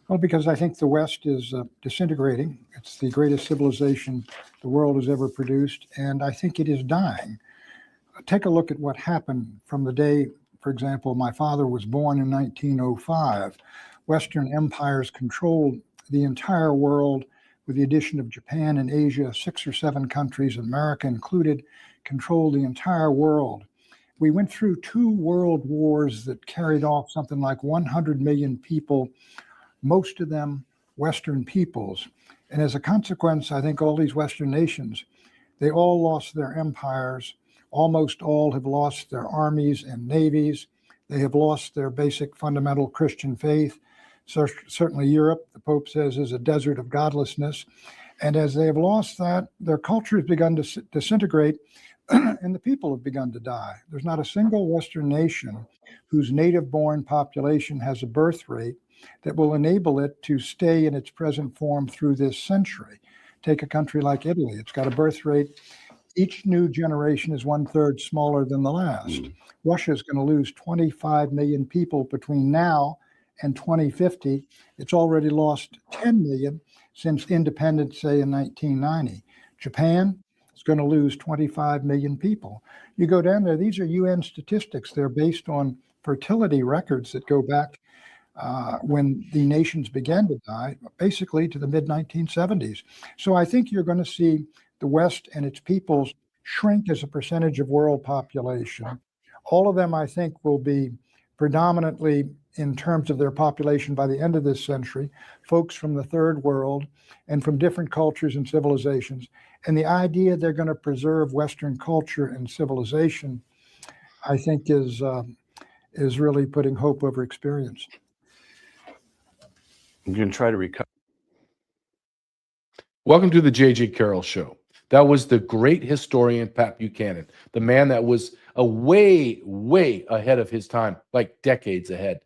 Well, because I think the West is disintegrating. It's the greatest civilization the world has ever produced, and I think it is dying. Take a look at what happened from the day, for example, my father was born in 1905. Western empires controlled the entire world, with the addition of Japan and Asia, 6 or 7 countries, America included, controlled the entire world. We went through 2 world wars that carried off something like 100 million people, most of them Western peoples. And as a consequence, I think all these Western nations, they all lost their empires. Almost all have lost their armies and navies. They have lost their basic fundamental Christian faith. So certainly Europe, the Pope says, is a desert of godlessness. And as they have lost that, their culture has begun to disintegrate and the people have begun to die. There's not a single Western nation whose native-born population has a birth rate that will enable it to stay in its present form through this century. Take a country like Italy. It's got a birth rate. Each new generation is 1/3 smaller than the last. Russia is going to lose 25 million people between now and 2050. It's already lost 10 million since independence, say, in 1990. Japan is going to lose 25 million people. You go down there, these are UN statistics. They're based on fertility records that go back when the nations began to die, basically to the mid-1970s. So I think you're going to see the West and its peoples shrink as a percentage of world population. All of them, I think, will be predominantly, in terms of their population by the end of this century, folks from the third world and from different cultures and civilizations. And the idea they're going to preserve Western culture and civilization, I think, is really putting hope over experience. I'm going to try to recover. Welcome to the J.J. Carrell Show. That was the great historian, Pat Buchanan, the man that was way, way ahead of his time, like decades ahead.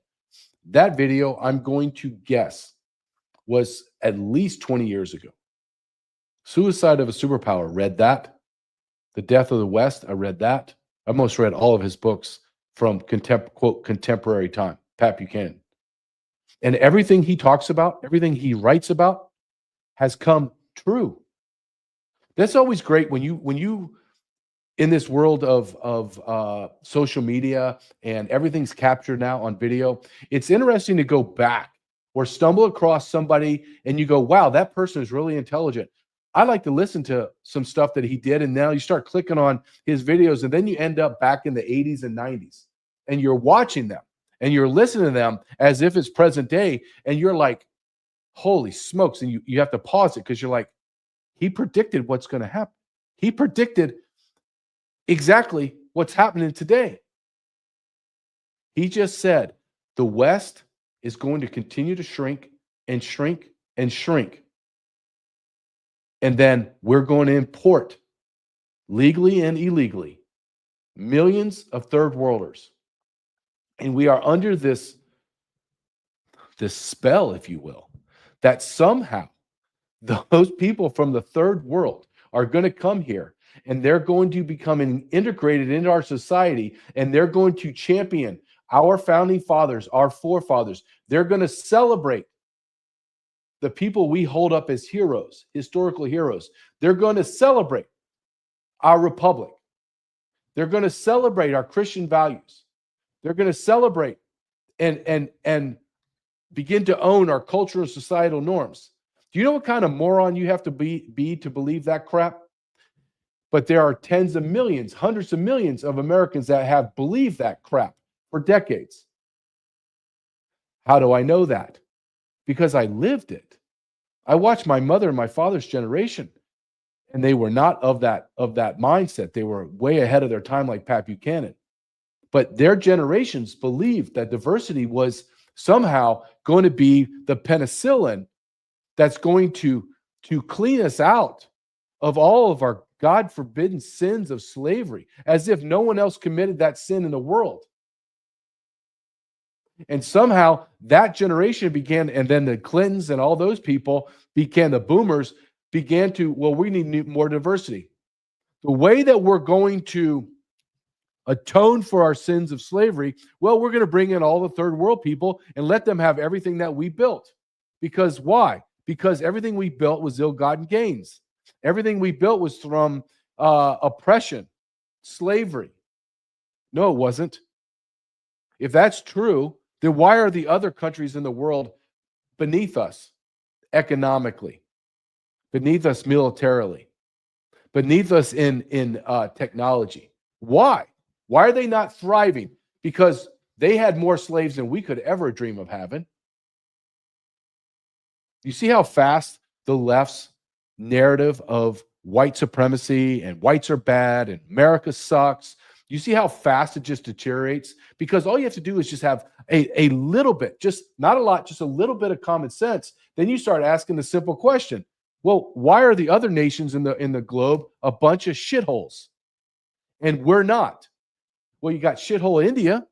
That video, I'm going to guess, was at least 20 years ago. Suicide of a Superpower, read that. The Death of the West, I read that. I almost read all of his books from quote, contemporary time, Pat Buchanan. And everything he talks about, everything he writes about has come true. That's always great when you in this world of social media and everything's captured now on video. It's interesting to go back or stumble across somebody and you go, wow, that person is really intelligent. I like to listen to some stuff that he did, and now you start clicking on his videos, and then you end up back in the 80s and 90s, and you're watching them and you're listening to them as if it's present day, and you're like, holy smokes, and you have to pause it because you're like, he predicted what's going to happen. He predicted exactly what's happening today. He just said the West is going to continue to shrink and shrink and shrink. And then we're going to import, legally and illegally, millions of third worlders. And we are under this spell, if you will, that somehow those people from the third world are going to come here and they're going to become integrated into our society, and they're going to champion our founding fathers, our forefathers. They're going to celebrate the people we hold up as heroes, historical heroes. They're going to celebrate our republic. They're going to celebrate our Christian values. They're going to celebrate and begin to own our cultural and societal norms. Do you know what kind of moron you have to be to believe that crap? But there are tens of millions, hundreds of millions of Americans that have believed that crap for decades. How do I know that? Because I lived it. I watched my mother and my father's generation, and they were not of that mindset. They were way ahead of their time, like Pat Buchanan. But their generations believed that diversity was somehow going to be the penicillin that's going to clean us out of all of our God-forbidden sins of slavery, as if no one else committed that sin in the world. And somehow that generation began, and then the Clintons and all those people began, the boomers began to, well, we need more diversity. The way that we're going to atone for our sins of slavery, well, we're going to bring in all the third world people and let them have everything that we built. Because why? Because everything we built was ill-gotten gains. Everything we built was from oppression, slavery. No, it wasn't. If that's true, then why are the other countries in the world beneath us economically, beneath us militarily, beneath us in technology? Why? Why are they not thriving? Because they had more slaves than we could ever dream of having. You see how fast the left's narrative of white supremacy and whites are bad and America sucks. You see how fast it just deteriorates? Because all you have to do is just have a little bit, just not a lot, just a little bit of common sense. Then you start asking the simple question. Well, why are the other nations in the globe a bunch of shitholes? And we're not. Well, you got shithole India.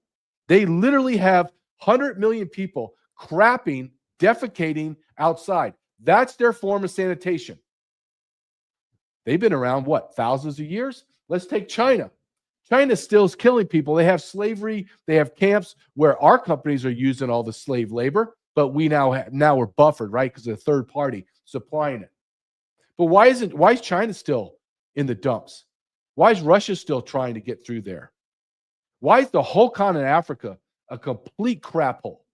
They literally have 100 million people crapping, defecating outside. That's their form of sanitation. They've been around, what, thousands of years? Let's take China. China still is killing people. They have slavery. They have camps where our companies are using all the slave labor, but we now we're buffered, right? Because of a third party supplying it. But why is China still in the dumps? Why is Russia still trying to get through there? Why is the whole continent of Africa a complete crap hole?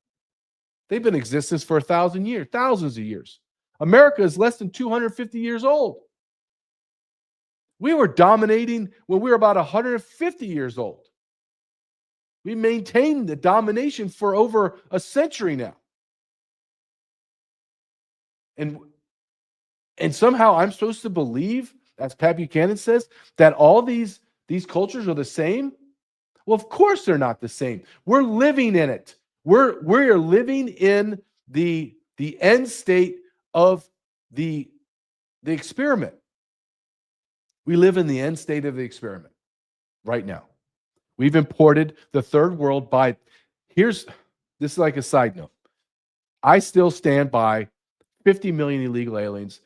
They've been in existence for 1,000 years, thousands of years. America is less than 250 years old. We were dominating when we were about 150 years old. We maintained the domination for over a century now. And somehow I'm supposed to believe, as Pat Buchanan says, that all these cultures are the same? Well, of course they're not the same. We're living in it. We're living in the end state of the experiment. We live in the end state of the experiment right now. We've imported the third world by, this is like a side note. I still stand by 50 million illegal aliens.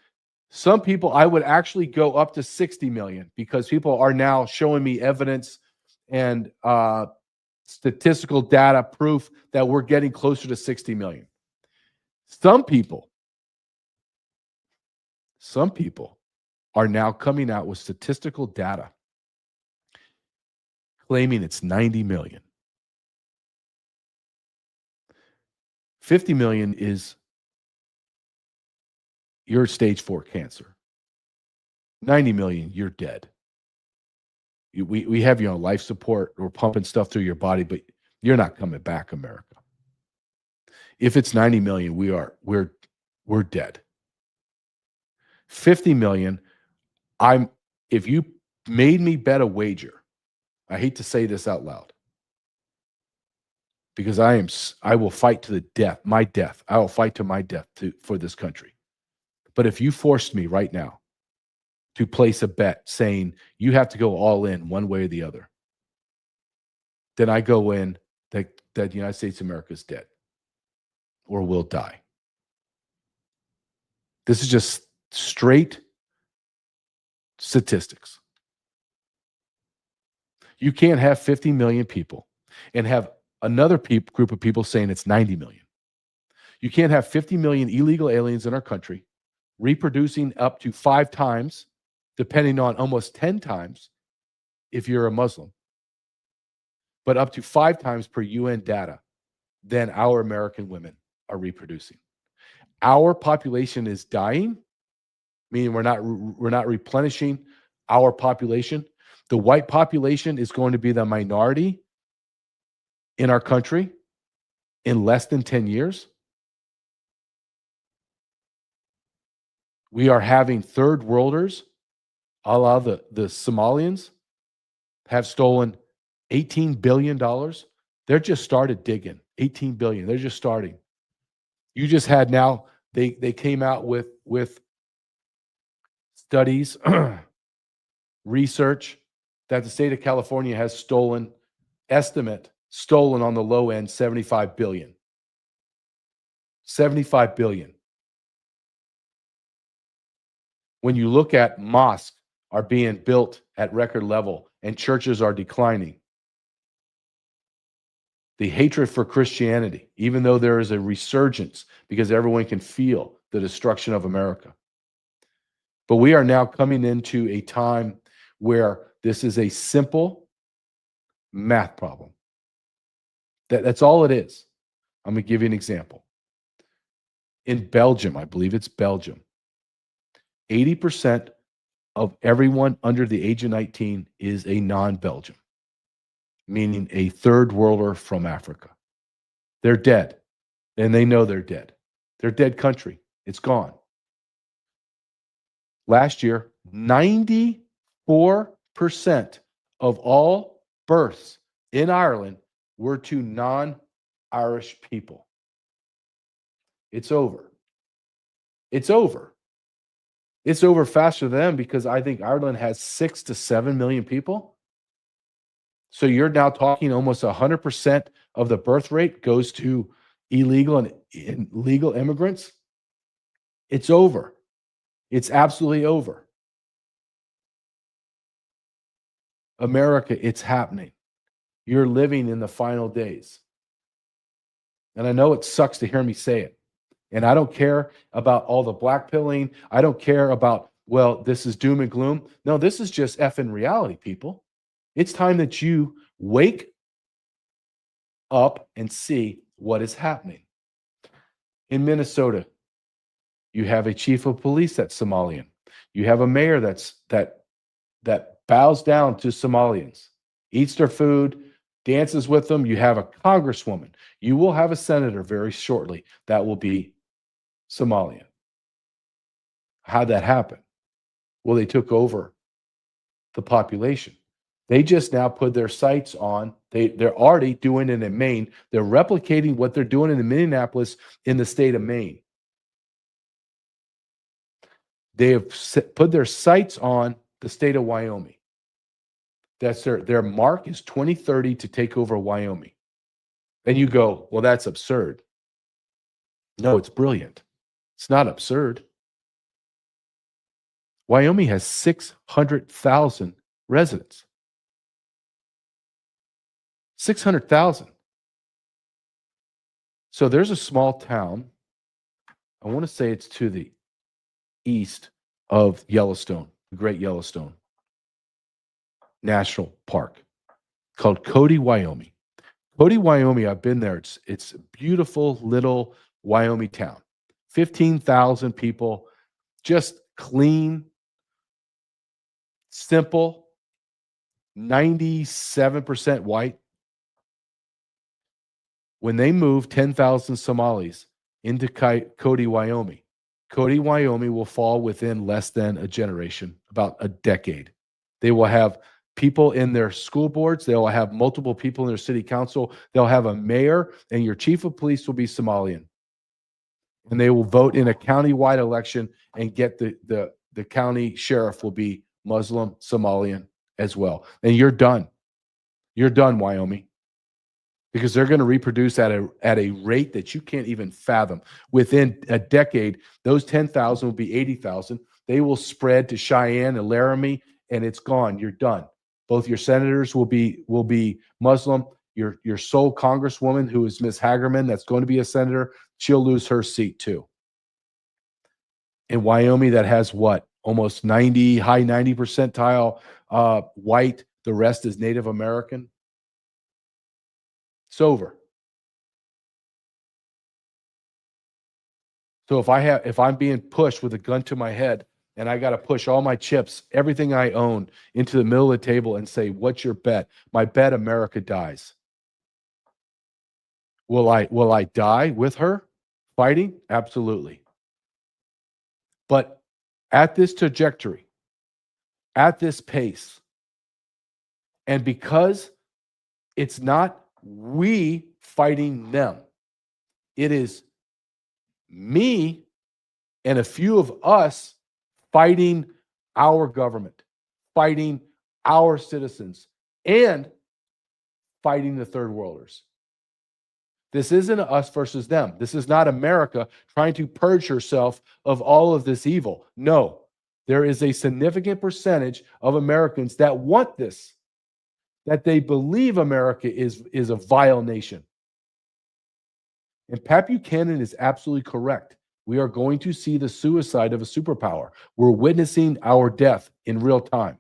Some people, I would actually go up to 60 million because people are now showing me evidence and statistical data proof that we're getting closer to 60 million. Some people are now coming out with statistical data claiming it's 90 million. 50 million is your stage 4 cancer. 90 million, you're dead. We have you on life support. We're pumping stuff through your body, but you're not coming back, America. If it's 90 million, we're dead. 50 million, if you made me bet a wager, I hate to say this out loud, because I will fight to the death, my death. I will fight to my death for this country. But if you forced me right now to place a bet saying you have to go all in one way or the other, then I go in that the United States of America is dead or will die. This is just straight statistics. You can't have 50 million people and have another group of people saying it's 90 million. You can't have 50 million illegal aliens in our country reproducing up to 5 times, depending on almost 10 times if you're a Muslim, but up to 5 times per UN data than our American women are reproducing. Our population is dying, meaning we're not replenishing our population. The white population is going to be the minority in our country in less than 10 years. We are having third worlders, a la the Somalians, have stolen $18 billion. They're just started digging. 18 billion. They're just starting. You just had now, they came out with studies, research that the state of California has stolen on the low end, 75 billion. 75 billion. When you look at mosques are being built at record level and churches are declining. the hatred for Christianity, even though there is a resurgence because everyone can feel the destruction of America. But we are now coming into a time where this is a simple math problem. That's all it is. I'm going to give you an example. In Belgium, I believe it's Belgium, 80% of everyone under the age of 19 is a non-Belgian, meaning a third worlder from Africa. They're dead, and they know they're dead. They're dead country. It's gone. Last year, 94% of all births in Ireland were to non-Irish people. It's over. It's over. It's over faster than them because I think Ireland has 6 to 7 million people. So you're now talking almost 100% of the birth rate goes to illegal and legal immigrants. It's over. It's absolutely over. America, it's happening. You're living in the final days. And I know it sucks to hear me say it. And I don't care about all the blackpilling. I don't care about, well, this is doom and gloom. No, this is just effing reality, people. It's time that you wake up and see what is happening. In Minnesota, you have a chief of police that's Somalian. You have a mayor that bows down to Somalians, eats their food, dances with them. You have a congresswoman. You will have a senator very shortly that will be Somalian. How'd that happen? Well, they took over the population. They just now put their sights on, they're already doing it in Maine. They're replicating what they're doing in Minneapolis in the state of Maine. They have put their sights on the state of Wyoming. That's their mark is 2030 to take over Wyoming. And you go, well, that's absurd. No, it's brilliant. It's not absurd. Wyoming has 600,000 residents. 600,000. So there's a small town. I want to say it's to the east of Yellowstone, the Great Yellowstone National Park, called Cody, Wyoming. Cody, Wyoming, I've been there. It's a beautiful little Wyoming town. 15,000 people, just clean, simple, 97% white. When they moved 10,000 Somalis into Cody, Wyoming, Cody, Wyoming will fall within less than a generation, about a decade. They will have people in their school boards. They'll have multiple people in their city council. They'll have a mayor, and your chief of police will be Somalian. And they will vote in a county-wide election and get the county sheriff will be Muslim Somalian as well. And you're done. You're done, Wyoming. Because they're going to reproduce at a rate that you can't even fathom. Within a decade, those 10,000 will be 80,000. They will spread to Cheyenne and Laramie, and it's gone. You're done. Both your senators will be Muslim. Your sole congresswoman, who is Miss Hagerman, that's going to be a senator, she'll lose her seat too. In Wyoming, that has what? Almost 90, high 90 percentile white. The rest is Native American. It's over. So if I'm being pushed with a gun to my head and I got to push all my chips, everything I own into the middle of the table and say, what's your bet? My bet, America dies. Will I die with her fighting? Absolutely. But at this trajectory, at this pace, and because it's not we fighting them, it is me and a few of us fighting our government, fighting our citizens, and fighting the third worlders. This isn't us versus them. This is not America trying to purge herself of all of this evil. No, there is a significant percentage of Americans that want this. that they believe America is a vile nation. And Pat Buchanan is absolutely correct. We are going to see the suicide of a superpower. We're witnessing our death in real time.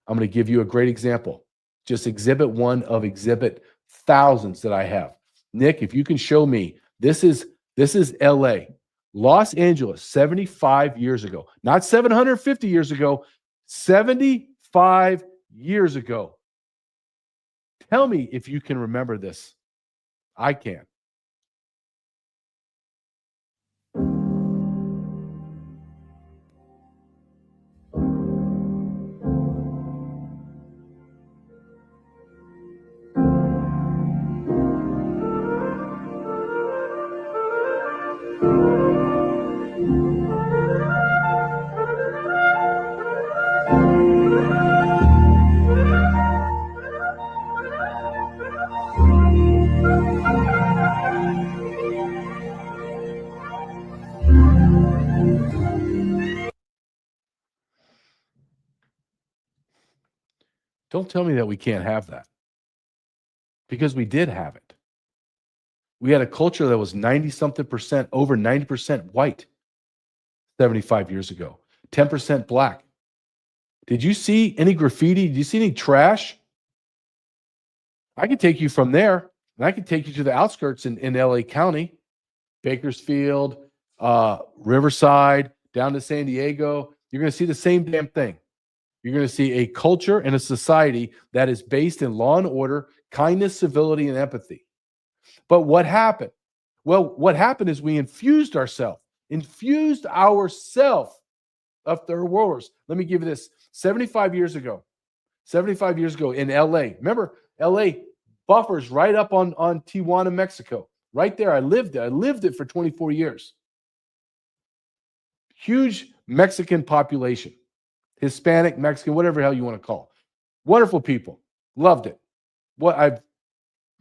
I'm going to give you a great example. Just exhibit one of exhibit thousands that I have. Nick, if you can show me, this is LA. Los Angeles, 75 years ago. Not 750 years ago, 75 years ago. Tell me if you can remember this. I can. Don't tell me that we can't have that. Because we did have it. We had a culture that was 90-something percent, over 90% white 75 years ago, 10% black. Did you see any graffiti? Did you see any trash? I could take you from there, and I could take you to the outskirts in LA County, Bakersfield, Riverside, down to San Diego. You're going to see the same damn thing. You're going to see a culture and a society that is based in law and order, kindness, civility, and empathy. But what happened? Well, what happened is we infused ourselves of third worlders. Let me give you this. 75 years ago in LA. Remember, LA buffers right up on Tijuana, Mexico. Right there. I lived there. I lived it for 24 years. Huge Mexican population. Hispanic, Mexican, whatever the hell you want to call it. Wonderful people. Loved it. I've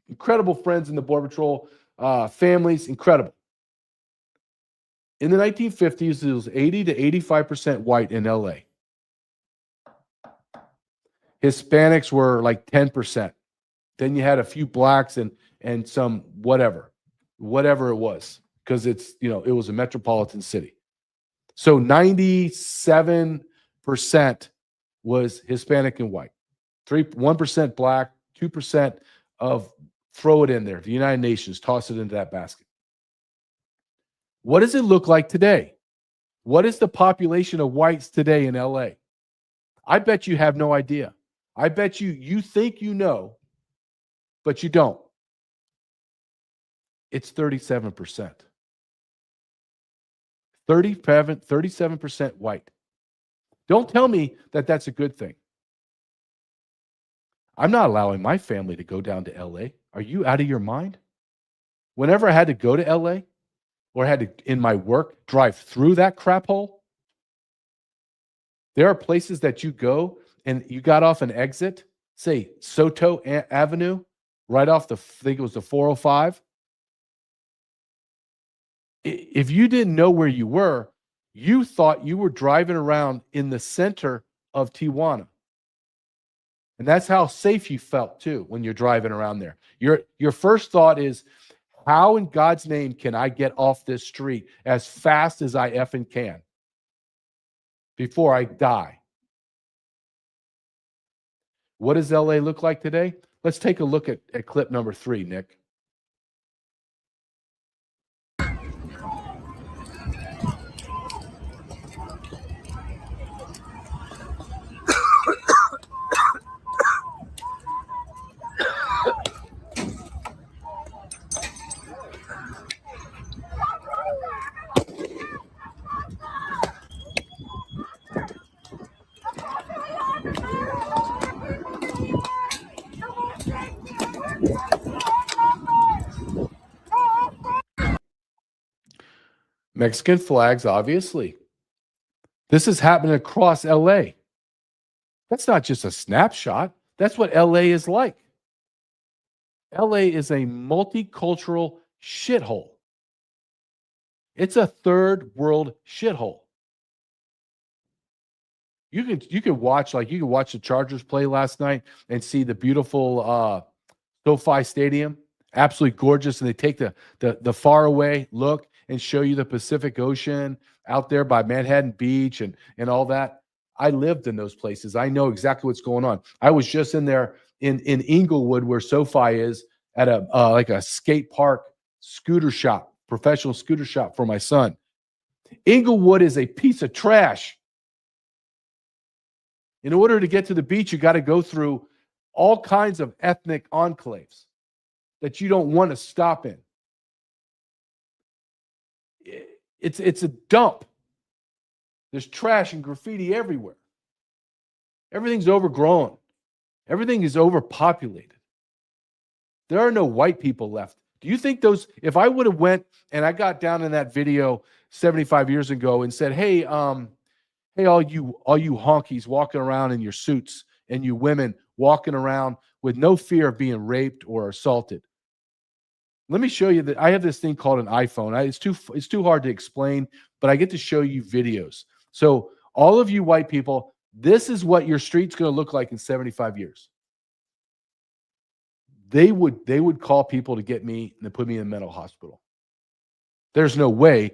incredible friends in the Border Patrol, families, incredible. In the 1950s, it was 80 to 85% white in LA. Hispanics were like 10%. Then you had a few blacks and some whatever it was, because it was a metropolitan city. So 97% was Hispanic and white, 1% black, 2% of, throw it in there, the United Nations, toss it into that basket. What does it look like today? What is the population of whites today in LA? I bet you have no idea. I bet you think you know, but you don't. It's 37%. 37% white. Don't tell me that that's a good thing. I'm not allowing my family to go down to LA. Are you out of your mind? Whenever I had to go to LA or had to, in my work, drive through that crap hole, there are places that you go and you got off an exit, say Soto Avenue, right off I think it was the 405. If you didn't know where you were, you thought you were driving around in the center of Tijuana. And that's how safe you felt too when you're driving around there. Your first thought is, how in God's name can I get off this street as fast as I effing can before I die? What does LA look like today? Let's take a look at clip number 3, Nick. Mexican flags, obviously. This is happening across LA. That's not just a snapshot. That's what LA is like. LA is a multicultural shithole. It's a third world shithole. You could watch the Chargers play last night and see the beautiful SoFi Stadium, absolutely gorgeous, and they take the far away look and show you the Pacific Ocean out there by Manhattan Beach and all that. I lived in those places. I know exactly what's going on. I was just in there in Inglewood, where SoFi is, at a like a skate park scooter shop, professional scooter shop for my son. Inglewood is a piece of trash. In order to get to the beach, you got to go through all kinds of ethnic enclaves that you don't want to stop in. It's a dump. There's trash and graffiti everywhere. Everything's overgrown. Everything is overpopulated. There are no white people left. Do you think those, if I would have went and I got down in that video 75 years ago and said, hey, hey, all you honkies walking around in your suits and you women walking around with no fear of being raped or assaulted. Let me show you that I have this thing called an iPhone. It's too hard to explain, but I get to show you videos. So all of you white people, this is what your street's going to look like in 75 years. They would call people to get me and put me in a mental hospital. There's no way,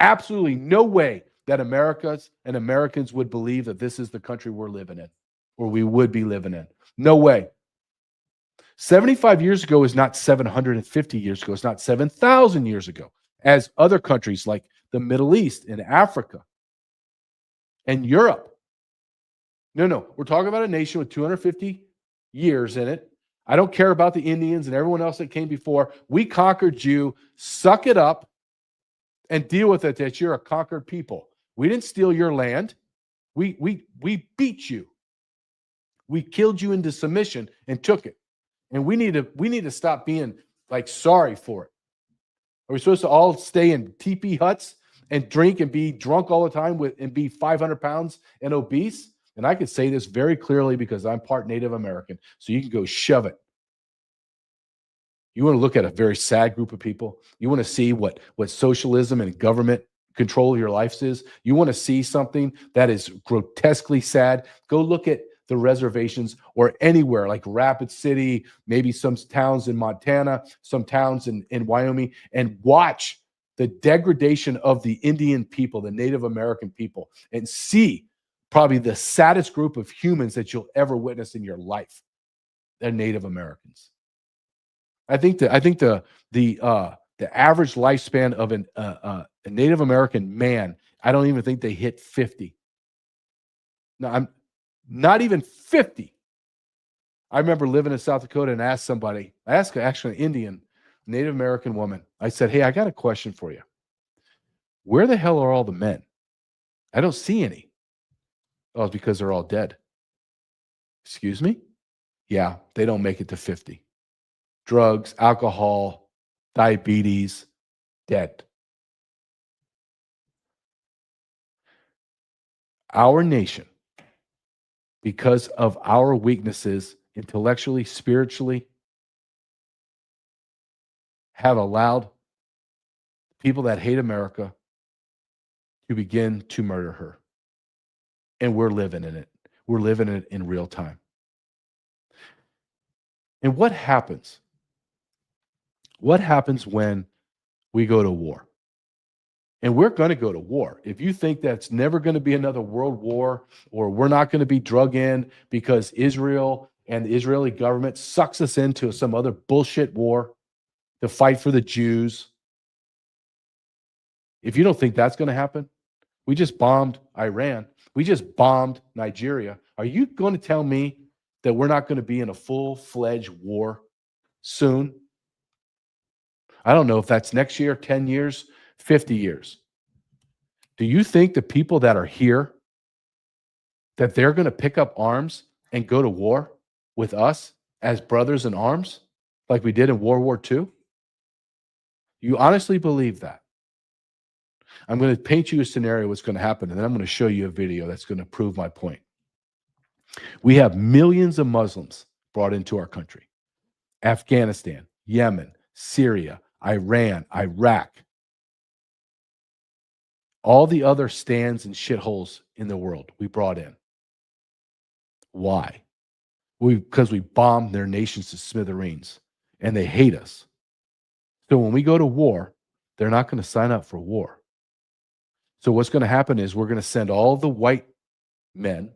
absolutely no way that Americans would believe that this is the country we're living in, or we would be living in. No way. 75 years ago is not 750 years ago. It's not 7,000 years ago, as other countries like the Middle East and Africa and Europe. No, we're talking about a nation with 250 years in it. I don't care about the Indians and everyone else that came before. We conquered you. Suck it up and deal with it that you're a conquered people. We didn't steal your land. We beat you. We killed you into submission and took it. And we need to stop being like sorry for it. Are we supposed to all stay in teepee huts and drink and be drunk all the time and be 500 pounds and obese? And I can say this very clearly because I'm part Native American. So you can go shove it. You want to look at a very sad group of people. You want to see what socialism and government control of your lives is. You want to see something that is grotesquely sad. Go look at the reservations or anywhere like Rapid City, maybe some towns in Montana, some towns in Wyoming, and watch the degradation of the Indian people, the Native American people, and see probably the saddest group of humans that you'll ever witness in your life. They're Native Americans. I think the average lifespan of a Native American man, I don't even think they hit 50. No, I'm not even 50. I remember living in South Dakota and asked actually an Indian, Native American woman. I said, hey, I got a question for you. Where the hell are all the men? I don't see any. Oh, it's because they're all dead. Excuse me? Yeah, they don't make it to 50. Drugs, alcohol, diabetes, dead. Our nation, because of our weaknesses intellectually, spiritually, have allowed people that hate America to begin to murder her. And we're living in it. We're living it in real time. And what happens? What happens when we go to war? And we're going to go to war. If you think that's never going to be another world war, or we're not going to be drug in because Israel and the Israeli government sucks us into some other bullshit war to fight for the Jews, if you don't think that's going to happen, we just bombed Iran. We just bombed Nigeria. Are you going to tell me that we're not going to be in a full-fledged war soon? I don't know if that's next year, 10 years, 50 years. Do you think the people that are here, that they're going to pick up arms and go to war with us as brothers in arms like we did in World War II? You honestly believe that? I'm going to paint you a scenario what's going to happen, and then I'm going to show you a video that's going to prove my point. We have millions of Muslims brought into our country. Afghanistan, Yemen, Syria, Iran, Iraq. All the other stands and shitholes in the world we brought in. Why? Because we bombed their nations to smithereens, and they hate us. So when we go to war, they're not going to sign up for war. So what's going to happen is we're going to send all the white men,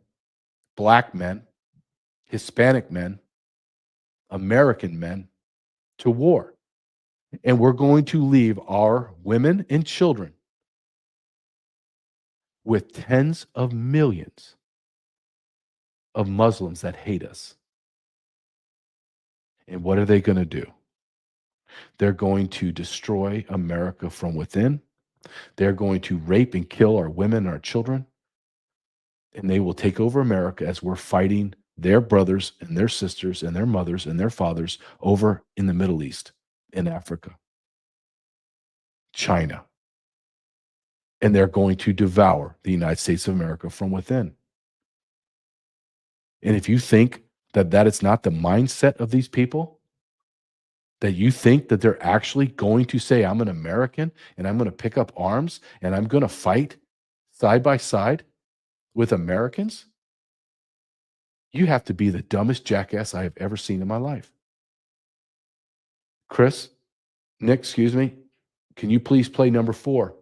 black men, Hispanic men, American men to war. And we're going to leave our women and children with tens of millions of Muslims that hate us. And what are they going to do? They're going to destroy America from within. They're going to rape and kill our women and our children. And they will take over America as we're fighting their brothers and their sisters and their mothers and their fathers over in the Middle East, in Africa, China. And they're going to devour the United States of America from within. And if you think that that is not the mindset of these people, that you think that they're actually going to say, I'm an American and I'm going to pick up arms and I'm going to fight side by side with Americans, you have to be the dumbest jackass I have ever seen in my life. Nick, excuse me, can you please play number 4?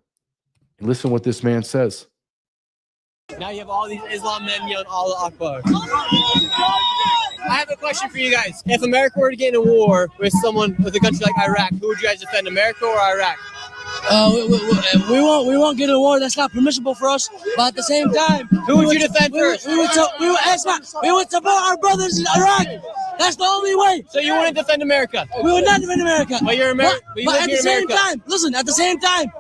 And listen what this man says. Now you have all these Islam men yelling Allah Akbar. I have a question for you guys. If America were to get in a war with a country like Iraq, who would you guys defend, America or Iraq? We won't get in a war. That's not permissible for us. But at the same time, Who would you defend first? We would support our brothers in Iraq. That's the only way. So you wouldn't defend America? We would not defend America. But you're American. But at the same time, listen. At the same time,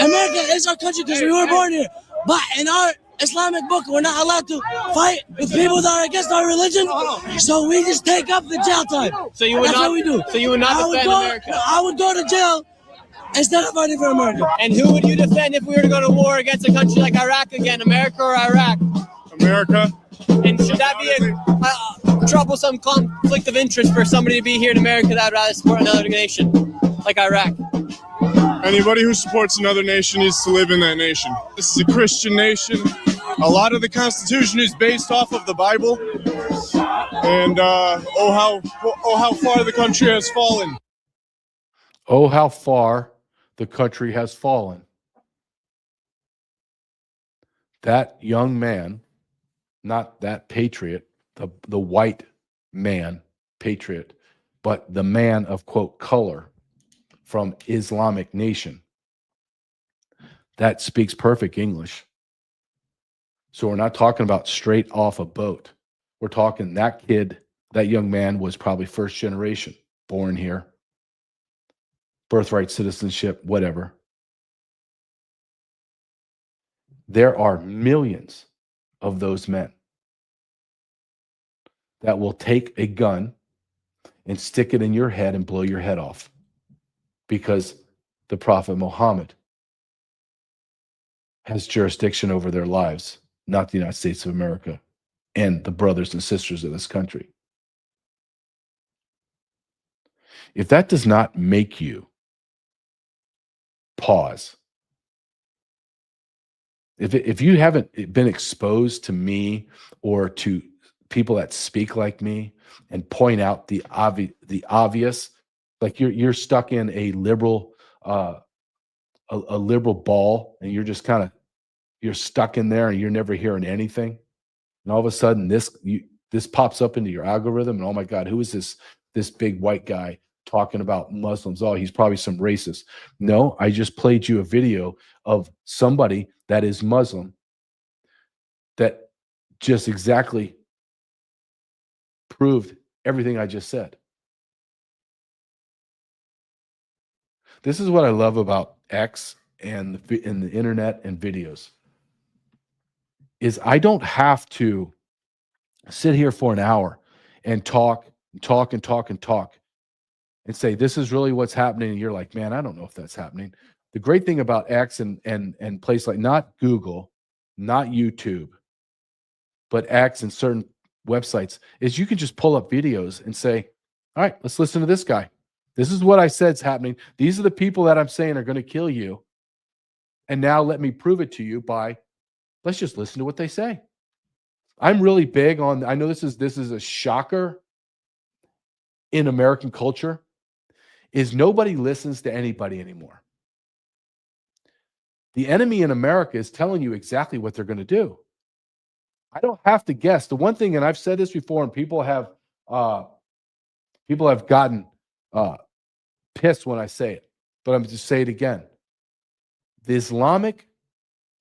America is our country because we were born here. But in our Islamic book, we're not allowed to fight with people that are against our religion. So we just take up the jail time. So you would That's not. what we do. So you would not defend America. I would go to jail instead of fighting for America. And who would you defend if we were to go to war against a country like Iraq again, America or Iraq? America. And should that be a troublesome conflict of interest for somebody to be here in America that would rather support another nation like Iraq? Anybody who supports another nation needs to live in that nation. This is a Christian nation. A lot of the Constitution is based off of the Bible. And how far the country has fallen. Oh, how far the country has fallen. That young man, not that patriot, the white man patriot, but the man of, quote, color from Islamic nation, that speaks perfect English. So we're not talking about straight off a boat. We're talking that kid, that young man was probably first generation, born here, birthright citizenship, whatever. There are millions of those men that will take a gun and stick it in your head and blow your head off because the Prophet Muhammad has jurisdiction over their lives, not the United States of America and the brothers and sisters of this country. If that does not make you pause, if you haven't been exposed to me or to people that speak like me and point out the obvious, like you're stuck in a liberal liberal ball and you're just you're stuck in there and you're never hearing anything, and all of a sudden this pops up into your algorithm and, oh my God, who is this big white guy talking about Muslims? Oh, he's probably some racist. No, I just played you a video of somebody that is Muslim that just exactly proved everything I just said. This is what I love about X and the internet and videos, is I don't have to sit here for an hour and talk and say, this is really what's happening. And you're like, man, I don't know if that's happening. The great thing about X and place like, not Google, not YouTube, but X and certain websites, is you can just pull up videos and say, all right, let's listen to this guy. This is what I said is happening. These are the people that I'm saying are going to kill you. And now let me prove it to you by, let's just listen to what they say. I'm really big on, I know this is a shocker in American culture, is nobody listens to anybody anymore. The enemy in America is telling you exactly what they're going to do. I don't have to guess. The one thing, and I've said this before, and people have gotten pissed when I say it, but I'm just say it again. The Islamic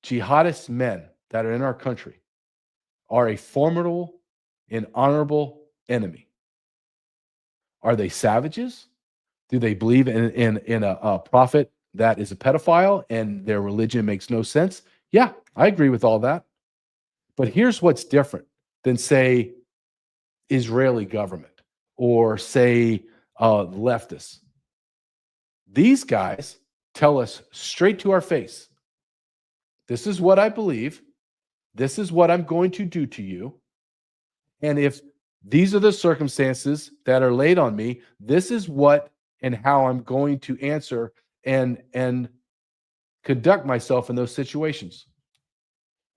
jihadist men that are in our country are a formidable and honorable enemy. Are they savages? Do they believe in a prophet that is a pedophile and their religion makes no sense? Yeah, I agree with all that. But here's what's different than, say, Israeli government or, say, leftists. These guys tell us straight to our face, this is what I believe. This is what I'm going to do to you. And if these are the circumstances that are laid on me, this is what and how I'm going to answer and conduct myself in those situations.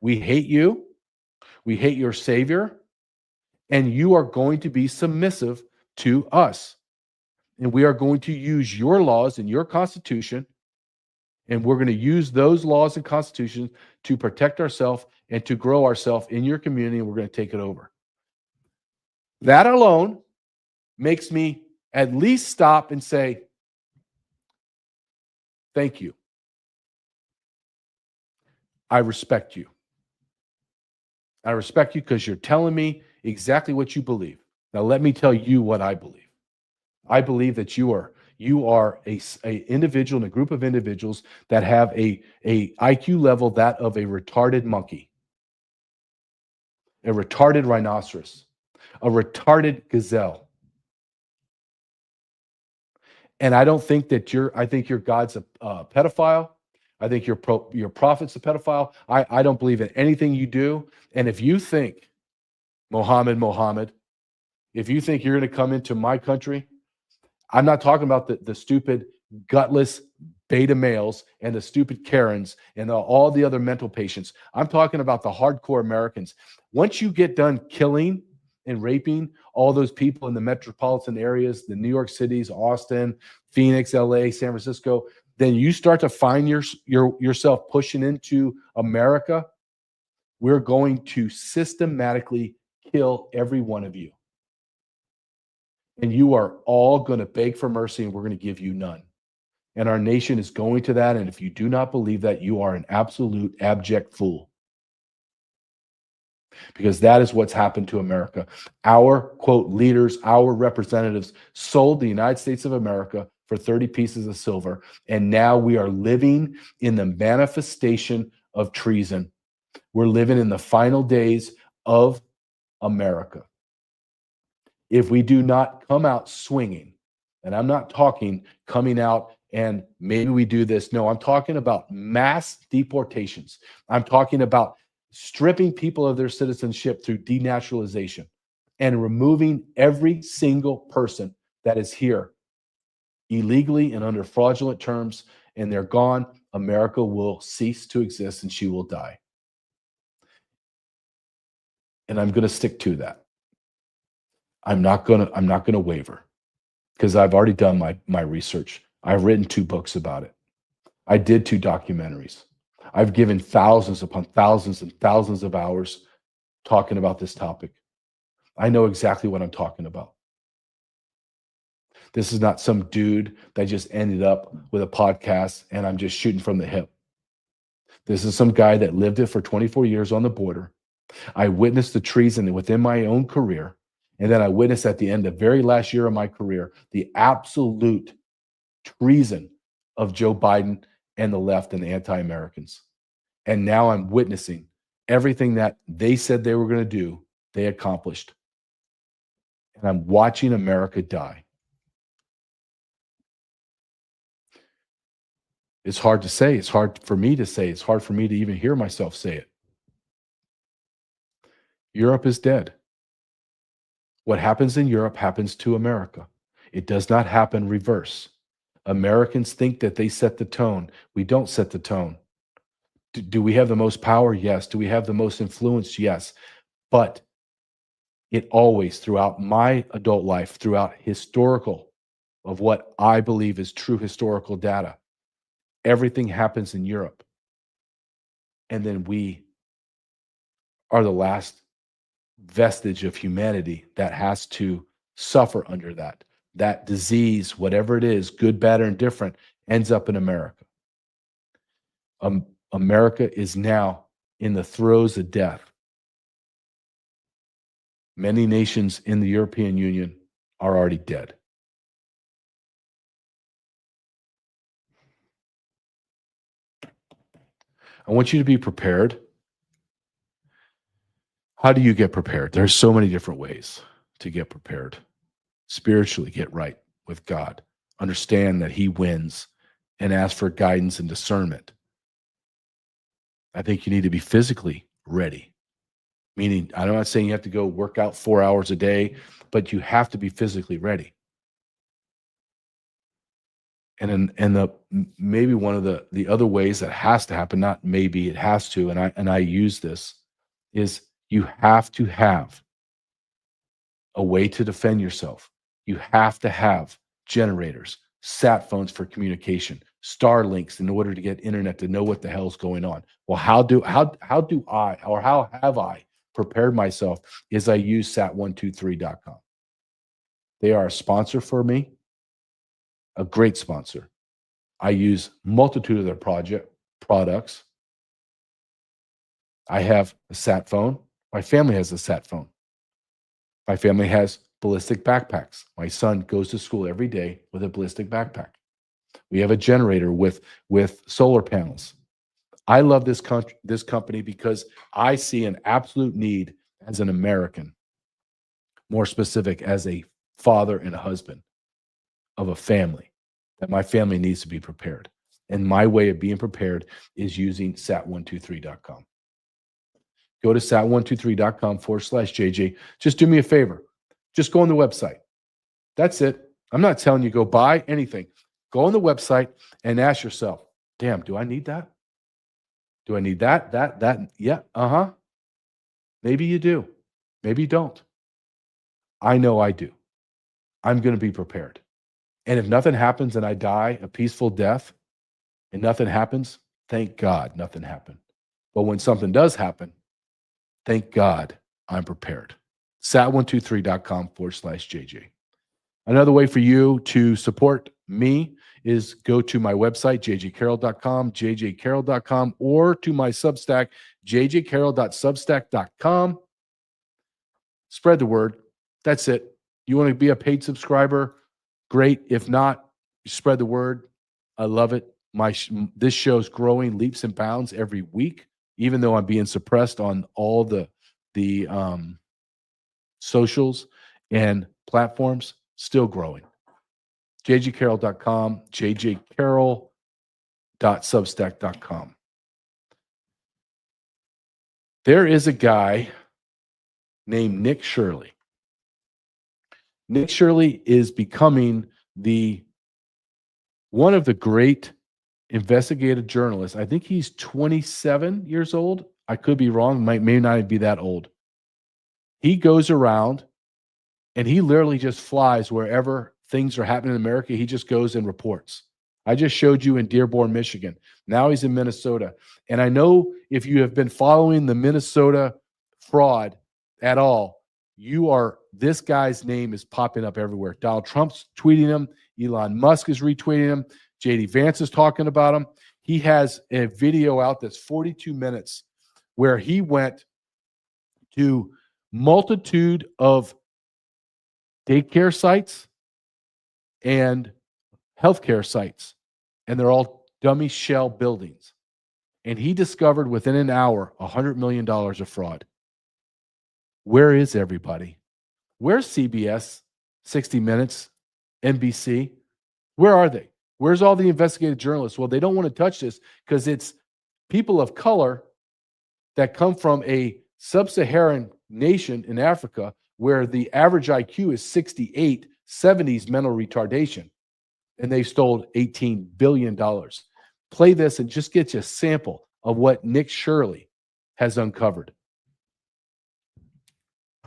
We hate you. We hate your Savior. And you are going to be submissive to us. And we are going to use your laws and your Constitution. And we're going to use those laws and constitutions to protect ourselves and to grow ourselves in your community. And we're going to take it over. That alone makes me at least stop and say, thank you. I respect you. I respect you because you're telling me exactly what you believe. Now, let me tell you what I believe. I believe that you are a individual and a group of individuals that have a IQ level that of a retarded monkey, a retarded rhinoceros, a retarded gazelle. And I don't think that I think your God's a pedophile. I think your prophet's a pedophile. I don't believe in anything you do. And if you think, Mohammed, if you think you're going to come into my country, I'm not talking about the stupid, gutless beta males and the stupid Karens and all the other mental patients. I'm talking about the hardcore Americans. Once you get done killing and raping all those people in the metropolitan areas, the New York cities, Austin, Phoenix, LA, San Francisco, then you start to find yourself pushing into America. We're going to systematically kill every one of you. And you are all going to beg for mercy, and we're going to give you none. And our nation is going to that. And if you do not believe that, you are an absolute abject fool. Because that is what's happened to America. Our, quote, leaders, our representatives sold the United States of America for 30 pieces of silver. And now we are living in the manifestation of treason. We're living in the final days of America. If we do not come out swinging, and I'm not talking coming out and maybe we do this. No, I'm talking about mass deportations. I'm talking about stripping people of their citizenship through denaturalization and removing every single person that is here illegally and under fraudulent terms, and they're gone. America will cease to exist and she will die. And I'm going to stick to that. I'm not gonna waver because I've already done my research. I've written 2 books about it. I did 2 documentaries. I've given thousands upon thousands and thousands of hours talking about this topic. I know exactly what I'm talking about. This is not some dude that just ended up with a podcast and I'm just shooting from the hip. This is some guy that lived it for 24 years on the border. I witnessed the treason within my own career. And then I witnessed at the end, the very last year of my career, the absolute treason of Joe Biden and the left and the anti-Americans. And now I'm witnessing everything that they said they were going to do, they accomplished. And I'm watching America die. It's hard to say. It's hard for me to say. It's hard for me to even hear myself say it. Europe is dead. What happens in Europe happens to America. It does not happen reverse. Americans think that they set the tone. We don't set the tone. Do we have the most power? Yes. Do we have the most influence? Yes. But it always, throughout my adult life, throughout historical of what I believe is true historical data, everything happens in Europe. And then we are the last vestige of humanity that has to suffer under that. That disease, whatever it is, good, bad, or indifferent, ends up in America. America is now in the throes of death. Many nations in the European Union are already dead. I want you to be prepared. How do you get prepared? There's so many different ways to get prepared. Spiritually, get right with God. Understand that He wins and ask for guidance and discernment. I think you need to be physically ready. Meaning, I'm not saying you have to go work out 4 hours a day, but you have to be physically ready. And maybe one of the other ways that has to happen, not maybe, it has to, and I use this, is you have to have a way to defend yourself. You have to have generators, sat phones for communication, Starlinks in order to get internet to know what the hell's going on. Well, how have I prepared myself? Is I use sat123.com. They are a sponsor for me, a great sponsor. I use multitude of their products. I have a sat phone. My family has a sat phone. My family has ballistic backpacks. My son goes to school every day with a ballistic backpack. We have a generator with solar panels. I love this company because I see an absolute need as an American, more specific as a father and a husband of a family, that my family needs to be prepared. And my way of being prepared is using sat123.com. Go to sat123.com/JJ. Just do me a favor. Just go on the website. That's it. I'm not telling you go buy anything. Go on the website and ask yourself, damn, do I need that? Do I need that? Yeah, maybe you do. Maybe you don't. I know I do. I'm going to be prepared. And if nothing happens and I die a peaceful death and nothing happens, thank God nothing happened. But when something does happen, thank God I'm prepared. sat123.com/JJ. Another way for you to support me is go to my website, jjcarrell.com, jjcarrell.com, or to my Substack, jjcarrell.substack.com. Spread the word. That's it. You want to be a paid subscriber? Great. If not, spread the word. I love it. This show's growing leaps and bounds every week, even though I'm being suppressed on all the socials and platforms, still growing. jjcarrell.com, jjcarrell.substack.com. There is a guy named Nick Shirley. Nick Shirley is becoming one of the great investigative journalists. I think he's 27 years old. I could be wrong. May not be that old. He goes around and he literally just flies wherever things are happening in America. He just goes and reports. I just showed you in Dearborn, Michigan. Now he's in Minnesota. And I know if you have been following the Minnesota fraud at all, this guy's name is popping up everywhere. Donald Trump's tweeting him. Elon Musk is retweeting him. JD Vance is talking about him. He has a video out that's 42 minutes where he went to multitude of daycare sites and healthcare sites, and they're all dummy shell buildings. And he discovered within an hour $100 million of fraud. Where is everybody? Where's CBS, 60 Minutes, NBC? Where are they? Where's all the investigative journalists? Well, they don't want to touch this because it's people of color that come from a sub-Saharan nation in Africa where the average IQ is 68, 70s mental retardation, and they stole $18 billion. Play this and just get you a sample of what Nick Shirley has uncovered.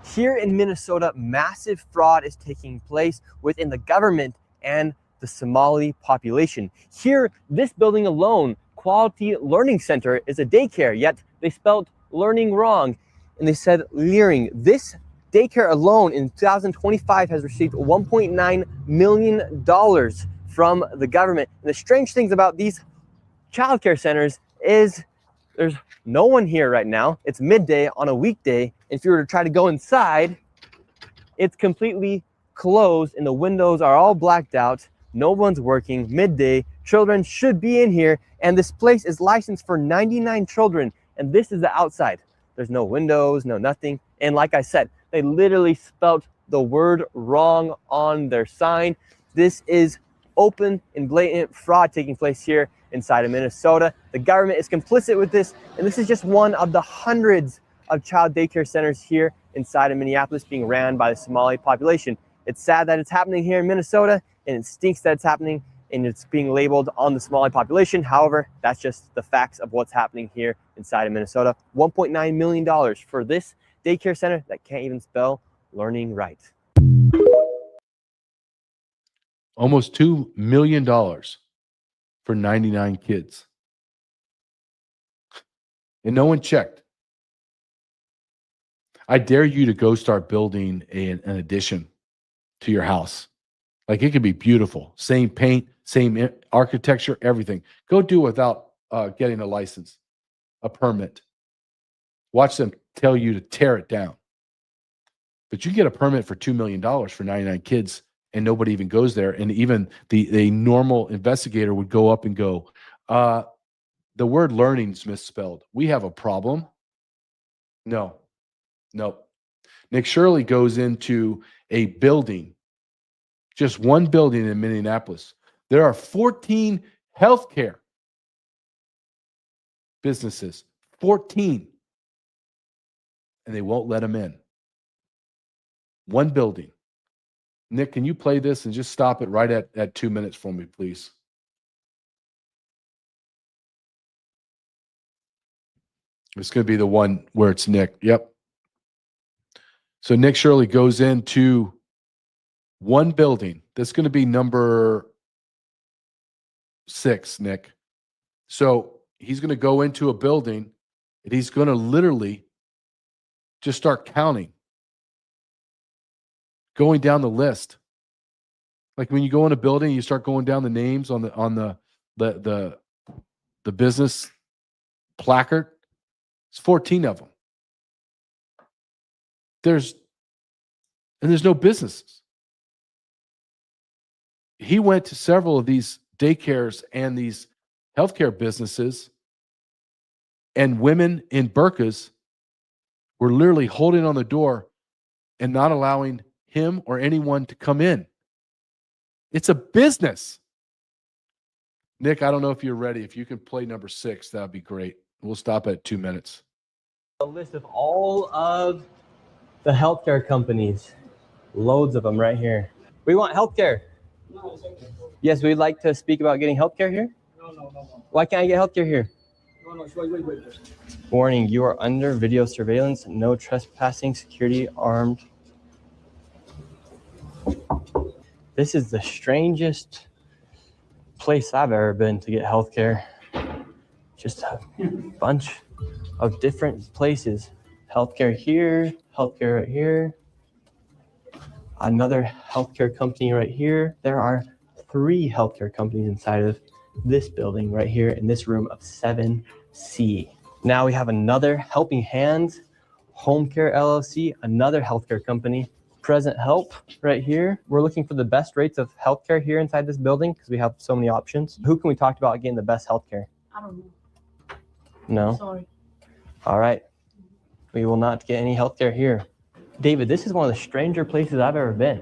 Here in Minnesota, massive fraud is taking place within the government and the Somali population. Here, this building alone, Quality Learning Center, is a daycare, yet they spelled learning wrong and they said leering. This daycare alone in 2025 has received $1.9 million from the government. And the strange things about these childcare centers is there's no one here right now. It's midday on a weekday. If you were to try to go inside, it's completely closed and the windows are all blacked out. No one's working. Midday, children should be in here, and this place is licensed for 99 children, and this is the outside. There's no windows, no nothing. And like I said, they literally spelled the word wrong on their sign. This is open and blatant fraud taking place here inside of Minnesota. The government is complicit with this, and this is just one of the hundreds of child daycare centers here inside of Minneapolis being ran by the Somali population. It's sad that it's happening here in Minnesota, and it stinks that it's happening and it's being labeled on the Somali population. However, that's just the facts of what's happening here inside of Minnesota. $1.9 million for this daycare center that can't even spell learning right. Almost $2 million for 99 kids. And no one checked. I dare you to go start building an addition to your house. Like, it could be beautiful. Same paint, same architecture, everything. Go do it without getting a license, a permit. Watch them tell you to tear it down. But you get a permit for $2 million for 99 kids, and nobody even goes there. And even the normal investigator would go up and go, the word learning's misspelled. We have a problem. No. Nick Shirley goes into a building, just one building in Minneapolis. There are 14 healthcare businesses, 14, and they won't let them in. One building. Nick, can you play this and just stop it right at 2 minutes for me, please? It's going to be the one where it's Nick. Yep. So Nick Shirley goes into one building. That's going to be number 6, Nick. So he's going to go into a building and he's going to literally just start counting, going down the list. Like when you go in a building, you start going down the names on the business placard. It's 14 of them. There's no businesses. He went to several of these daycares and these healthcare businesses, and women in burqas were literally holding on the door and not allowing him or anyone to come in. It's a business. Nick, I don't know if you're ready. If you can play number 6, that'd be great. We'll stop at 2 minutes. A list of all of the healthcare companies, loads of them right here. We want healthcare. Yes, we'd like to speak about getting healthcare here. No. Why can't I get healthcare here? No. Wait. Warning: you are under video surveillance. No trespassing. Security armed. This is the strangest place I've ever been to get healthcare. Just a bunch of different places. Healthcare here, healthcare right here. Another healthcare company right here. There are 3 healthcare companies inside of this building right here in this room of 7C. Now we have another Helping Hands, Home Care LLC, another healthcare company. Present Help right here. We're looking for the best rates of healthcare here inside this building because we have so many options. Who can we talk about getting the best healthcare? I don't know. No? Sorry. All right. We will not get any healthcare here. David, this is one of the stranger places I've ever been.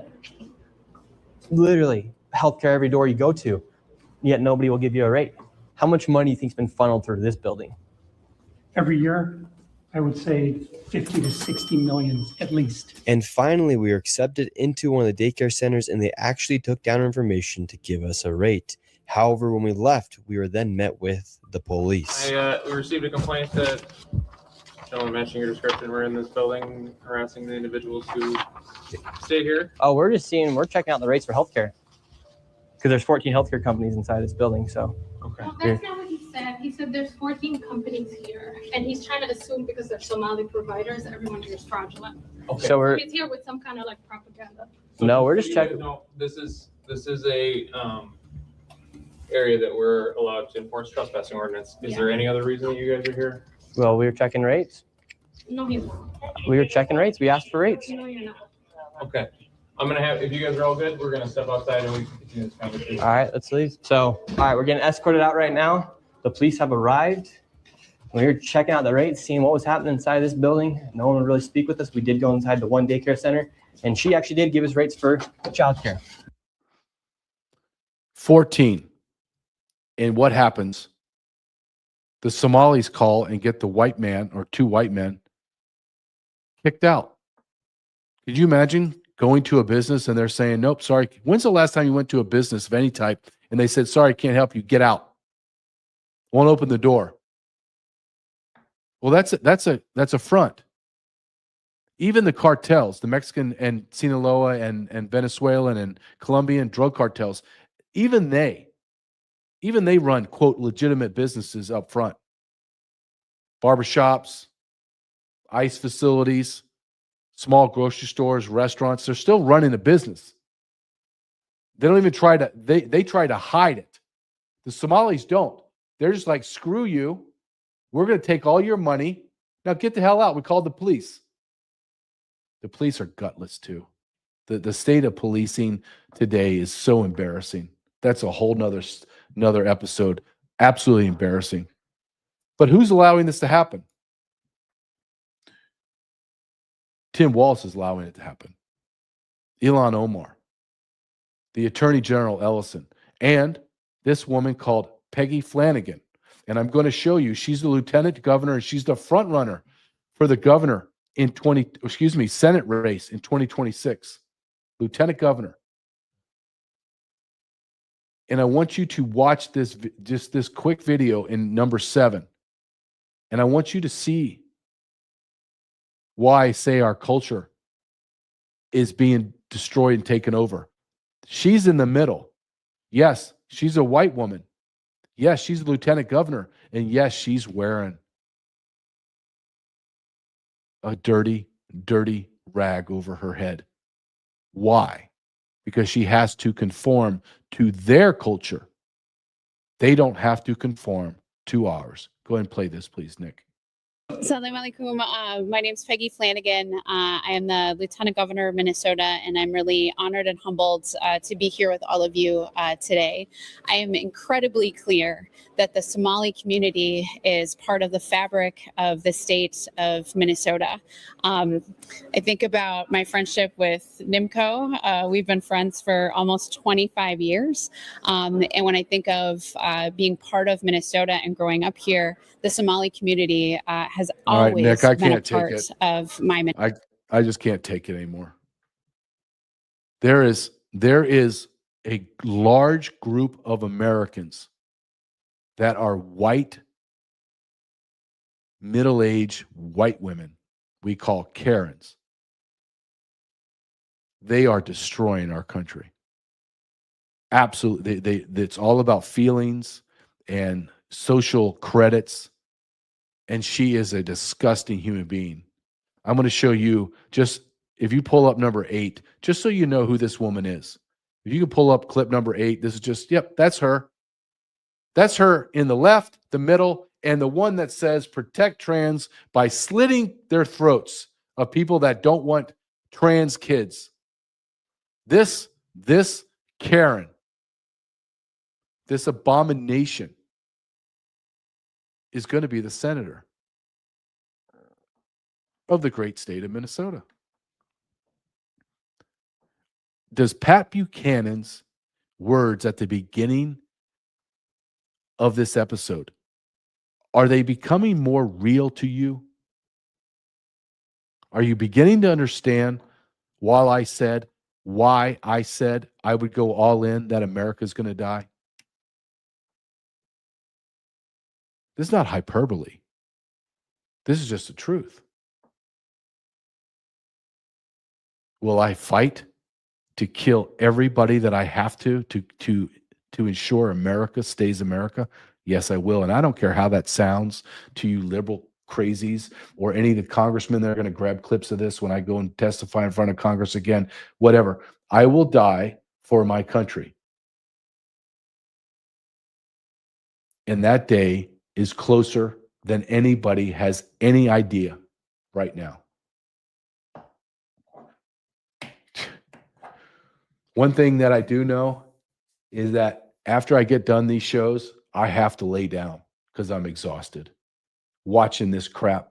Literally, healthcare every door you go to, yet nobody will give you a rate. How much money do you think has been funneled through this building? Every year, I would say 50 to 60 million at least. And finally, we were accepted into one of the daycare centers, and they actually took down our information to give us a rate. However, when we left, we were then met with the police. We received a complaint that gentlemen matching your description were in this building harassing the individuals who stay here. Oh, we're checking out the rates for healthcare. Because there's 14 healthcare companies inside this building, so. Okay. Well, that's not what he said. He said there's 14 companies here, and he's trying to assume because they're Somali providers, everyone here is fraudulent. Okay. So He's here with some kind of like propaganda. No, we're just You guys checking. know, this is a area that we're allowed to enforce trespassing ordinance. Is Yeah. there any other reason that you guys are here? Well, we were checking rates. No, he's not. We were checking rates. We asked for rates. No, you're not. Okay. I'm gonna have, if you guys are all good, we're gonna step outside and we can continue this conversation. All right, let's leave. So, all right, we're getting escorted out right now. The police have arrived. We were checking out the rates, seeing what was happening inside this building. No one would really speak with us. We did go inside the one daycare center, and she actually did give us rates for childcare. 14. And what happens? The Somalis call and get the white man or two white men kicked out. Could you imagine going to a business and they're saying, nope, sorry. When's the last time you went to a business of any type and they said, sorry, can't help you, get out? Won't open the door. Well, that's a front. Even the cartels, the Mexican and Sinaloa and Venezuelan and Colombian drug cartels, even they run, quote, legitimate businesses up front. Barbershops, ice facilities, small grocery stores, restaurants, they're still running a business. They don't even try to, they try to hide it. The Somalis don't. They're just like, screw you. We're going to take all your money. Now get the hell out. We called the police. The police are gutless too. The state of policing today is so embarrassing. That's a whole nother episode. Absolutely embarrassing. But who's allowing this to happen? Tim Walz is allowing it to happen. Ilhan Omar, the Attorney General Ellison, and this woman called Peggy Flanagan. And I'm going to show you, she's the lieutenant governor, and she's the front runner for the governor in Senate race in 2026. Lieutenant governor. And I want you to watch this quick video in number 7. And I want you to see why I say our culture is being destroyed and taken over. She's in the middle. Yes, she's a white woman. Yes, she's a lieutenant governor. And yes, she's wearing a dirty, dirty rag over her head. Why? Because she has to conform to their culture. They don't have to conform to ours. Go ahead and play this, please, Nick. Assalamu alaikum. My name's Peggy Flanagan. I am the Lieutenant Governor of Minnesota, and I'm really honored and humbled to be here with all of you today. I am incredibly clear that the Somali community is part of the fabric of the state of Minnesota. I think about my friendship with Nimco. We've been friends for almost 25 years. And when I think of being part of Minnesota and growing up here, the Somali community has All right, always Nick, I been a can't take part it. of my. I just can't take it anymore. There is a large group of Americans that are white, middle-aged white women we call Karens. They are destroying our country. Absolutely. It's all about feelings and social credits. And she is a disgusting human being. I'm going to show you, just if you pull up number 8, just so you know who this woman is. If you can pull up clip number 8, this is just, yep, that's her. That's her in the left, the middle, and the one that says protect trans by slitting their throats of people that don't want trans kids. This Karen, this abomination, is going to be the senator of the great state of Minnesota. Does Pat Buchanan's words at the beginning of this episode, are they becoming more real to you? Are you beginning to understand why I said I would go all in that America's going to die? This is not hyperbole. This is just the truth. Will I fight to kill everybody that I have to ensure America stays America? Yes, I will. And I don't care how that sounds to you liberal crazies or any of the congressmen that are going to grab clips of this when I go and testify in front of Congress again, whatever. I will die for my country. And that day is closer than anybody has any idea right now. One thing that I do know is that after I get done these shows, I have to lay down because I'm exhausted. Watching this crap,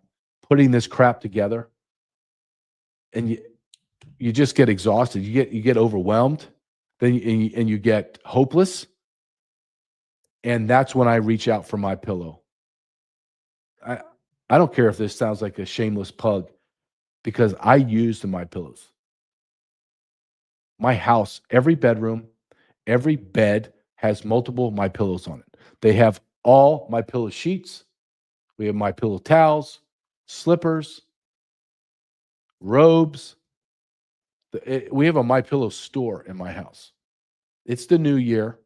putting this crap together, and you just get exhausted. You get overwhelmed, then you get hopeless, and that's when I reach out for my pillow. I don't care if this sounds like a shameless plug, because I use the My Pillows. My house, every bedroom, every bed has multiple My Pillows on it. They have all My Pillow sheets. We have My Pillow towels, slippers, robes. We have a My Pillow store in my house. It's the new year.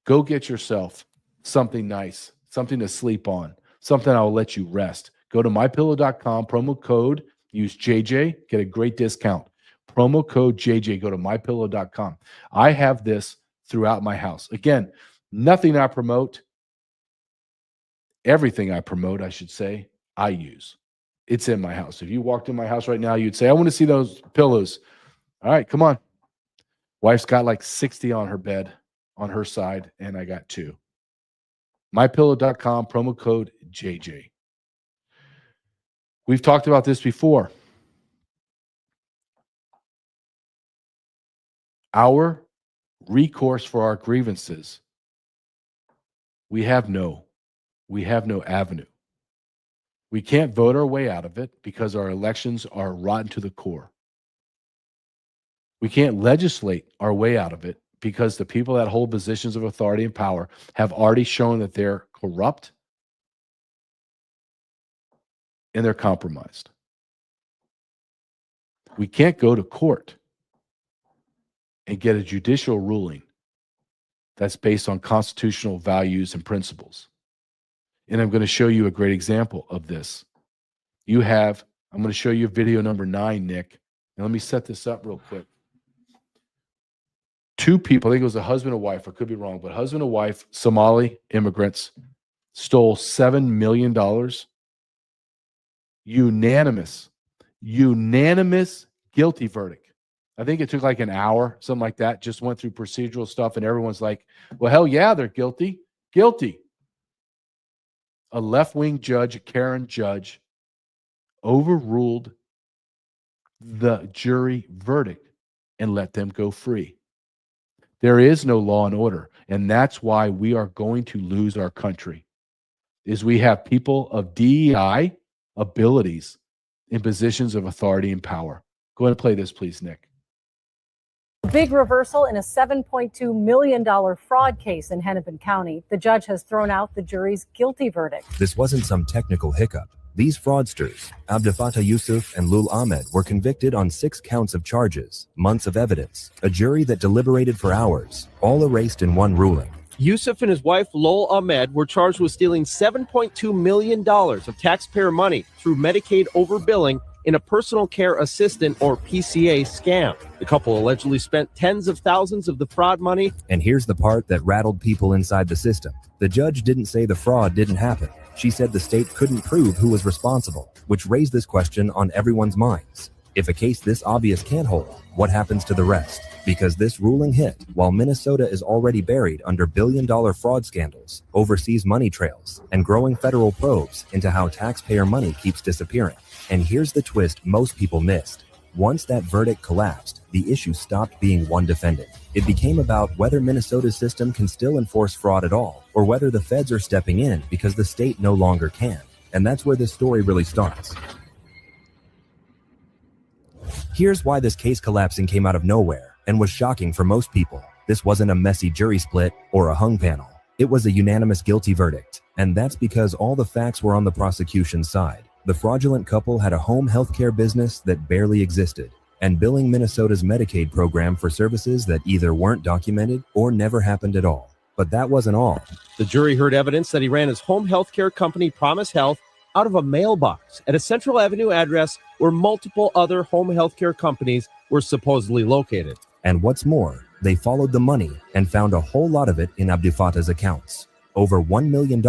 Go get yourself something nice, something to sleep on, something that will let you rest. Go to mypillow.com, promo code, use JJ, get a great discount. Promo code JJ, go to mypillow.com. I have this throughout my house. Again, nothing I promote, everything I promote, I should say, I use. It's in my house. If you walked in my house right now, you'd say, I want to see those pillows. All right, come on. Wife's got like 60 on her bed on her side, and I got 2. mypillow.com, promo code JJ. We've talked about this before. Our recourse for our grievances, we have no avenue. We can't vote our way out of it because our elections are rotten to the core. We can't legislate our way out of it because the people that hold positions of authority and power have already shown that they're corrupt and they're compromised. We can't go to court and get a judicial ruling that's based on constitutional values and principles. And I'm going to show you a great example of this. I'm going to show you video number 9, Nick. And let me set this up real quick. 2 people, I think it was a husband and wife, I could be wrong, but husband and wife, Somali immigrants, stole $7 million. Unanimous guilty verdict. I think it took like an hour, something like that, just went through procedural stuff, and everyone's like, well, hell yeah, they're guilty. Guilty. A left-wing judge, a Karen judge, overruled the jury verdict and let them go free. There is no law and order, and that's why we are going to lose our country, is we have people of DEI abilities in positions of authority and power. Go ahead and play this, please, Nick. Big reversal in a $7.2 million fraud case in Hennepin County. The judge has thrown out the jury's guilty verdict. This wasn't some technical hiccup. These fraudsters, Abdelfattah Yusuf and Lul Ahmed, were convicted on 6 counts of charges, months of evidence, a jury that deliberated for hours, all erased in one ruling. Yusuf and his wife, Lul Ahmed, were charged with stealing $7.2 million of taxpayer money through Medicaid overbilling in a personal care assistant or PCA scam. The couple allegedly spent tens of thousands of the fraud money. And here's the part that rattled people inside the system. The judge didn't say the fraud didn't happen. She said the state couldn't prove who was responsible, which raised this question on everyone's minds. If a case this obvious can't hold, what happens to the rest? Because this ruling hit while Minnesota is already buried under billion-dollar fraud scandals, overseas money trails, and growing federal probes into how taxpayer money keeps disappearing. And here's the twist most people missed. Once that verdict collapsed, the issue stopped being one defendant. It became about whether Minnesota's system can still enforce fraud at all, or whether the feds are stepping in because the state no longer can. And that's where this story really starts. Here's why this case collapsing came out of nowhere and was shocking for most people. This wasn't a messy jury split or a hung panel. It was a unanimous guilty verdict, and that's because all the facts were on the prosecution's side. The fraudulent couple had a home healthcare business that barely existed, and billing Minnesota's Medicaid program for services that either weren't documented or never happened at all. But that wasn't all. The jury heard evidence that he ran his home health care company, Promise Health, out of a mailbox at a Central Avenue address where multiple other home health care companies were supposedly located. And what's more, they followed the money and found a whole lot of it in Abdul Fattah's accounts. Over $1 million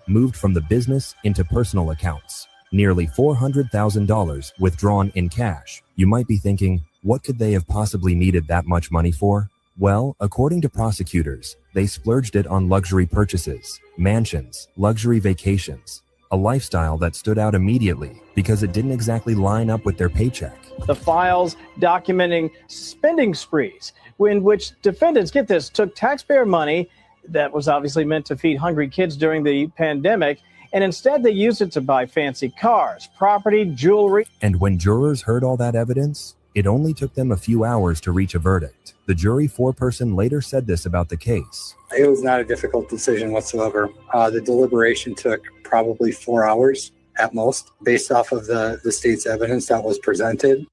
moved from the business into personal accounts. Nearly $400,000 withdrawn in cash. You might be thinking, what could they have possibly needed that much money for? Well, according to prosecutors, they splurged it on luxury purchases, mansions, luxury vacations, a lifestyle that stood out immediately because it didn't exactly line up with their paycheck. The files documenting spending sprees in which defendants, get this, took taxpayer money that was obviously meant to feed hungry kids during the pandemic, and instead they used it to buy fancy cars, property, jewelry. And when jurors heard all that evidence, it only took them a few hours to reach a verdict. The jury foreperson later said this about the case. It was not a difficult decision whatsoever. The deliberation took probably 4 hours at most, based off of the state's evidence that was presented.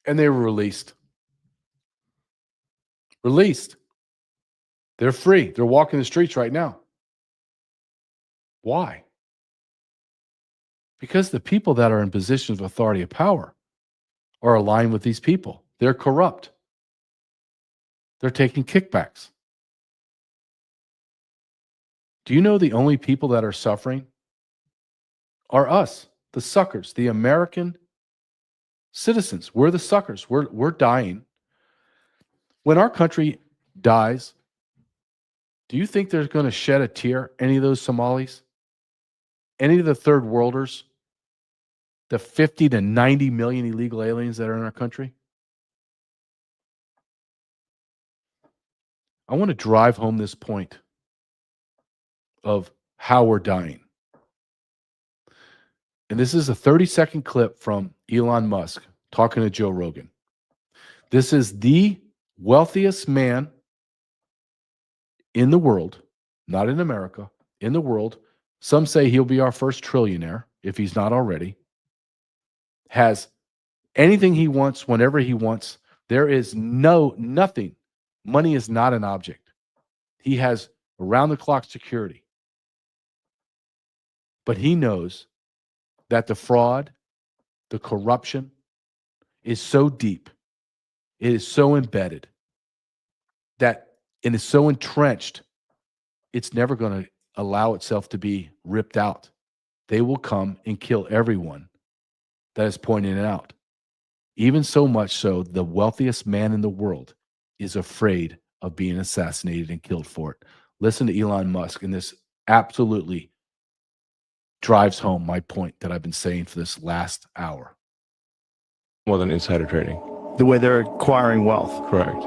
And they were released. Released. They're free. They're walking the streets right now. Why? Because the people that are in positions of authority and power are aligned with these people. They're corrupt. They're taking kickbacks. Do you know the only people that are suffering are us, the suckers, the American citizens? We're the suckers. We're dying. When our country dies, do you think they're going to shed a tear, any of those Somalis? Any of the third worlders? The 50 to 90 million illegal aliens that are in our country? I want to drive home this point of how we're dying. And this is a 30-second clip from Elon Musk talking to Joe Rogan. This is the wealthiest man in the world, not in America, in the world. Some say he'll be our first trillionaire if he's not already. Has anything he wants whenever he wants. There is nothing. Money is not an object. He has around-the-clock security. But he knows that the fraud, the corruption is so deep, it is so embedded, that it is so entrenched, it's never going to allow itself to be ripped out. They will come and kill everyone that is pointing it out. Even so much so, the wealthiest man in the world is afraid of being assassinated and killed for it. Listen to Elon Musk, and this absolutely drives home my point that I've been saying for this last hour. More than insider trading. The way they're acquiring wealth. Correct.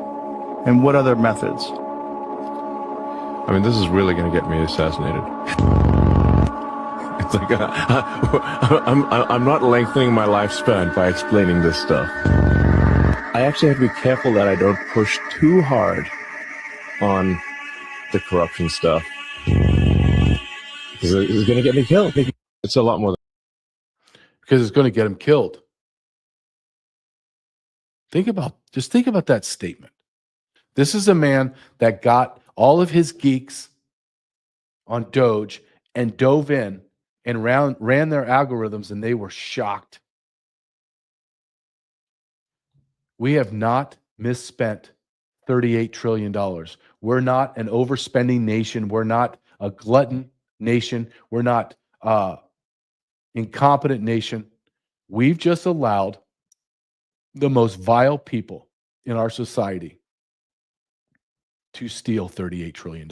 And what other methods? I mean, this is really going to get me assassinated. It's like I'm not lengthening my lifespan by explaining this stuff. I actually have to be careful that I don't push too hard on the corruption stuff, because it's going to get me killed. It's a lot more because it's going to get him killed. Think about that statement. This is a man that got all of his geeks on Doge and dove in and ran their algorithms, and they were shocked. We have not misspent $38 trillion. We're not an overspending nation. We're not a glutton nation. We're not incompetent nation. We've just allowed the most vile people in our society to steal $38 trillion.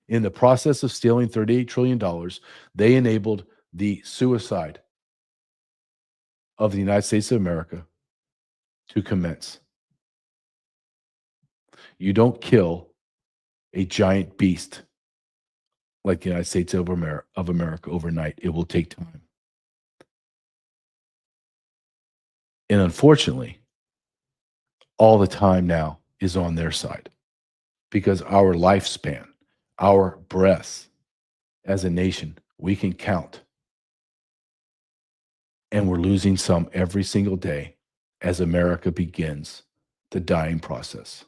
In the process of stealing $38 trillion, they enabled the suicide of the United States of America to commence. You don't kill a giant beast like the United States of America overnight. It will take time. And unfortunately, all the time now is on their side. because our lifespan, our breaths as a nation, we can count. And we're losing some every single day as America begins the dying process.